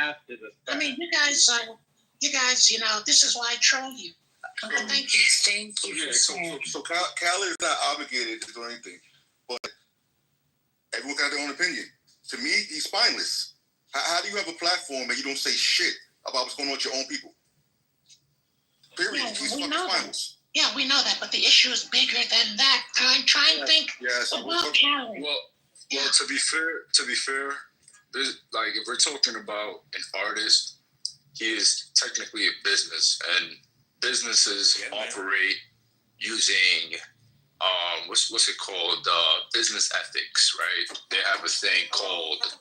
after the fact. I mean, you guys, this is why I troll you. Thank you. Thank you. Yeah, so Cal is not obligated to do anything, but everyone got their own opinion. To me, he's spineless. How do you have a platform and you don't say shit about what's going on with your own people? Period. Yeah, he's fucking that. spineless. Yeah, we know that, but the issue is bigger than that. Try and think about Cal. Well, to be fair, like if we're talking about an artist, he is technically a business, and businesses operate using what's it called? Business ethics, right? They have a thing called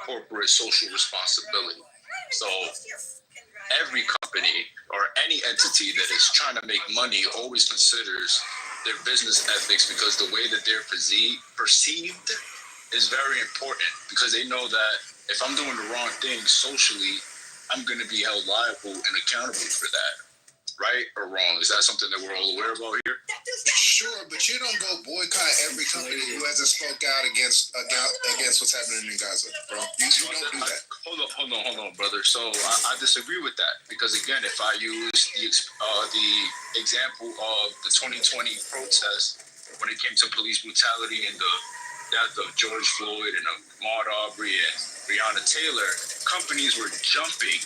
corporate social responsibility. So every company or any entity that is trying to make money always considers their business ethics, because the way that they're perceived is very important, because they know that if I'm doing the wrong thing socially, I'm going to be held liable and accountable for that. Right or wrong? Is that something that we're all aware about here? Sure, but you don't go boycott every company who hasn't spoke out against what's happening in Gaza, bro. You don't do that. Hold on, brother. So I disagree with that, because again, if I use the example of the 2020 protest when it came to police brutality and the death of George Floyd and Ahmaud Arbery and Breonna Taylor, companies were jumping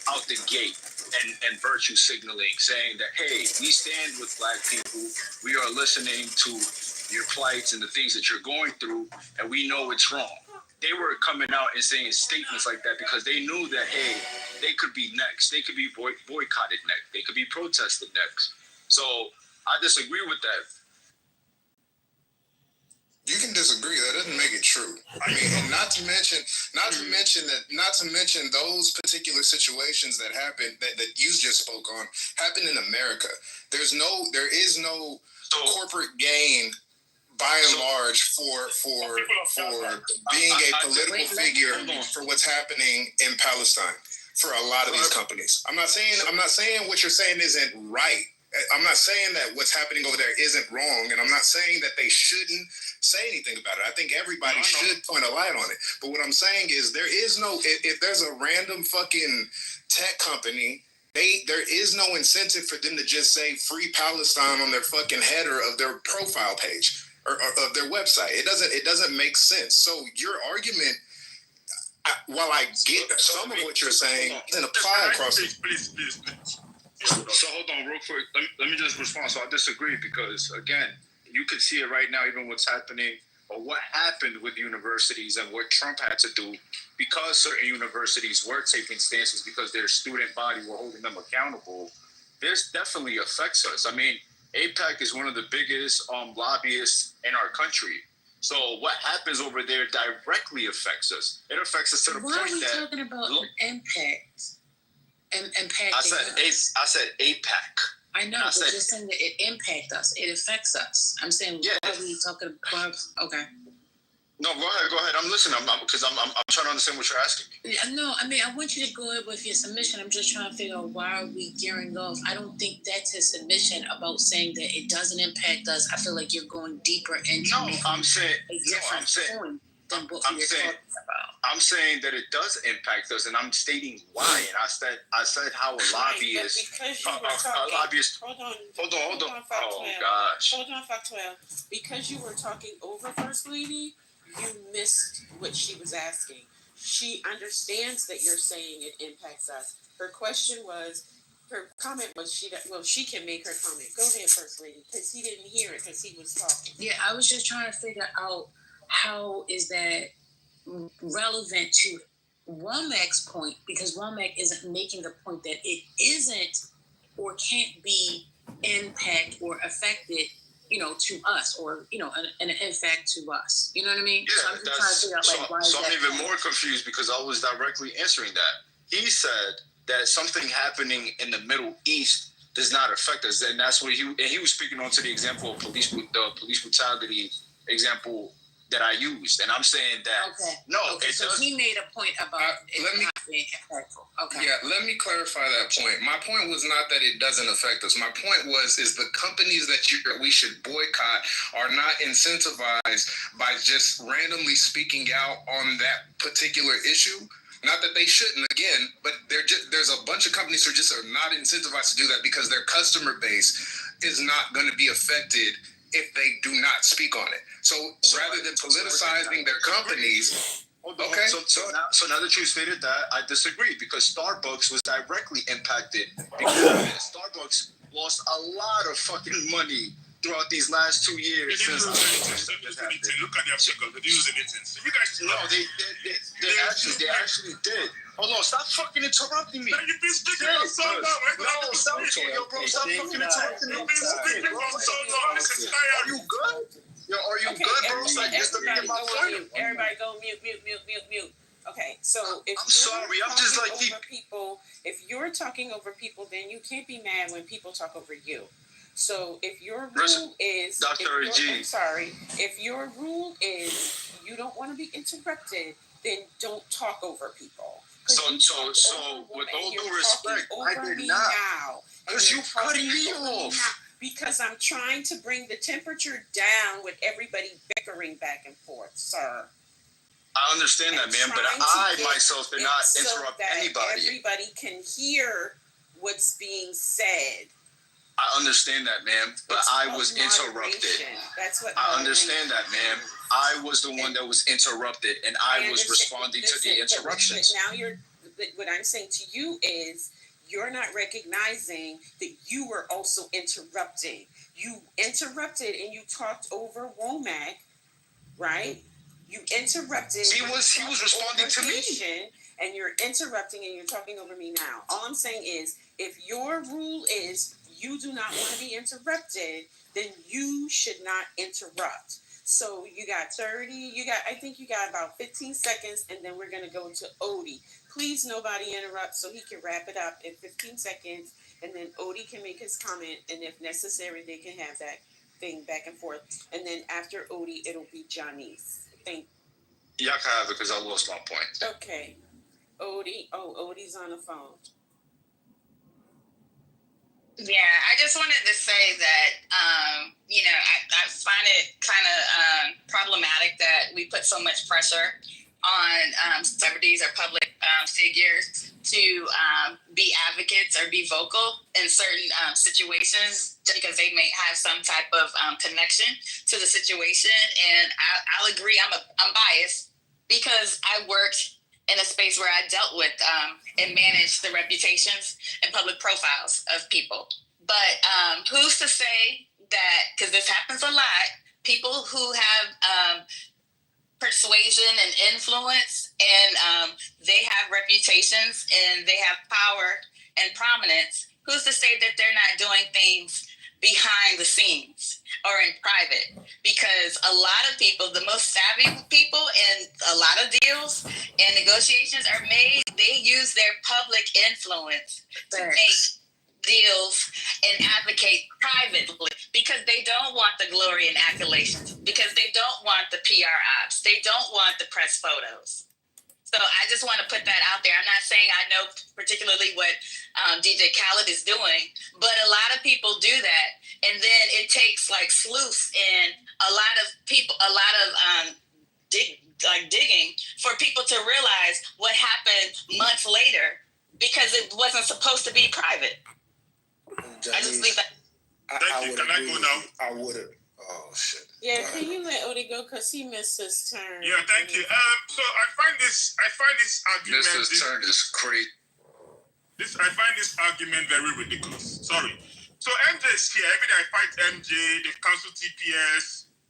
out the gate and virtue signaling, saying that, hey, we stand with Black people. We are listening to your plights and the things that you're going through, and we know it's wrong. They were coming out and saying statements like that because they knew that, hey, they could be next. They could be boycotted next. They could be protested next. So I disagree with that. You can disagree. That doesn't make it true. I mean, and not to mention those particular situations that happened that you just spoke on happened in America. There is no corporate gain by and large for being a political figure for what's happening in Palestine for a lot of these companies. I'm not saying what you're saying isn't right. I'm not saying that what's happening over there isn't wrong, and I'm not saying that they shouldn't say anything about it. I think everybody should point a light on it. But what I'm saying is if there's a random fucking tech company, there is no incentive for them to just say free Palestine on their fucking header of their profile page or of their website. It doesn't make sense. So your argument, while I get some of what you're saying, doesn't apply across the... Please. So hold on real quick. Let me just respond. So I disagree, because again, you can see it right now, even what's happening or what happened with universities and what Trump had to do, because certain universities were taking stances because their student body were holding them accountable. This definitely affects us. I mean, AIPAC is one of the biggest lobbyists in our country. So what happens over there directly affects us. It affects us to the point that... Why are we talking about impact? Impacting I said AIPAC. I know, but you're saying that it impacts us. It affects us. I'm saying, why are we talking about... Okay. No, go ahead. I'm listening. Because I'm trying to understand what you're asking me. No, I mean, I want you to go ahead with your submission. I'm just trying to figure out, why are we gearing off? I don't think that's his submission about saying that it doesn't impact us. I feel like you're going deeper into I'm saying point than what we're talking about. I'm saying that it does impact us, and I'm stating why. And I said how a lobbyist... Hold on. Oh, gosh. Hold on, Factuel. Because you were talking over First Lady, you missed what she was asking. She understands that you're saying it impacts us. Her comment was she can make her comment. Go ahead, First Lady, because he didn't hear it because he was talking. Yeah, I was just trying to figure out how is that relevant to Womack's point, because Womack isn't making the point that it isn't or can't be impact or affected, to us, or, an effect to us. You know what I mean? Yeah, so I'm just trying to figure out, why is I'm that even more confused, because I was directly answering that. He said that something happening in the Middle East does not affect us, and that's what he was speaking on to the example of police brutality example that I used, and I'm saying that so he made a point about it not being impactful. Okay. Yeah, let me clarify that point. My point was not that it doesn't affect us. My point is the companies that we should boycott are not incentivized by just randomly speaking out on that particular issue. Not that they shouldn't, again, but there's a bunch of companies who just are not incentivized to do that because their customer base is not going to be affected if they do not speak on it. So rather than politicizing their companies. Okay. So now that you stated that, I disagree because Starbucks was directly impacted because of it. Starbucks lost a lot of fucking money throughout these last 2 years. They didn't use anything. Look at the article. They didn't use anything. So you guys no, they actually did. Hold on, stop fucking interrupting me. You've been speaking for so long. No, stop fucking interrupting me. You've been speaking for so long. This is tiring. Are you good? Yo, are you good, bro? It's like just to get my point. Everybody go mute. Okay, so if I'm sorry, I'm just like if you're talking over people, then you can't be mad when people talk over you. So if your rule is, Dr. G. I'm sorry, if your rule is you don't want to be interrupted, then don't talk over people. So with all due respect, I did not. Because you cutting me off. Because I'm trying to bring the temperature down with everybody bickering back and forth, sir. I understand that, man, but I myself did not interrupt anybody. Everybody can hear what's being said. I understand that, ma'am, but I was interrupted. That's what I understand that, ma'am. I was the one that was interrupted, and I was responding to the interruptions. But now what I'm saying to you is, you're not recognizing that you were also interrupting. You interrupted and you talked over Womack, right? You interrupted. He was responding to me. And you're interrupting and you're talking over me now. All I'm saying is, if your rule is you do not want to be interrupted, then you should not interrupt. So you got I think you got about 15 seconds, and then we're going to go to Odie. Please, nobody interrupt so he can wrap it up in 15 seconds, and then Odie can make his comment, and if necessary, they can have that thing back and forth. And then after Odie, it'll be Johnny's. Y'all can have it because I lost my point. Okay. Odie's on the phone. Yeah, I just wanted to say that, I find it kind of problematic that we put so much pressure on celebrities or public figures to be advocates or be vocal in certain situations just because they may have some type of connection to the situation. And I'll agree, I'm biased because I worked in a space where I dealt with and managed the reputations and public profiles of people. But who's to say that, because this happens a lot, people who have persuasion and influence and they have reputations and they have power and prominence, who's to say that they're not doing things behind the scenes or in private? Because a lot of people, the most savvy people in a lot of deals and negotiations are made, they use their public influence to make deals and advocate privately because they don't want the glory and accolations, because they don't want the PR ops, they don't want the press photos. So I just want to put that out there. I'm not saying I know particularly what DJ Khaled is doing, but a lot of people do that. And then it takes like sleuths and a lot of people, a lot of digging for people to realize what happened months later because it wasn't supposed to be private. Janice, I just leave that. Thank you. Can I go now? I would have. Oh, shit. Yeah, can you let Odie go because he missed his turn? Yeah, thank you. So I find this argument. Missed his turn is great. I find this argument very ridiculous. Sorry. So MJ is here. Every day I fight MJ. They cancel TPS.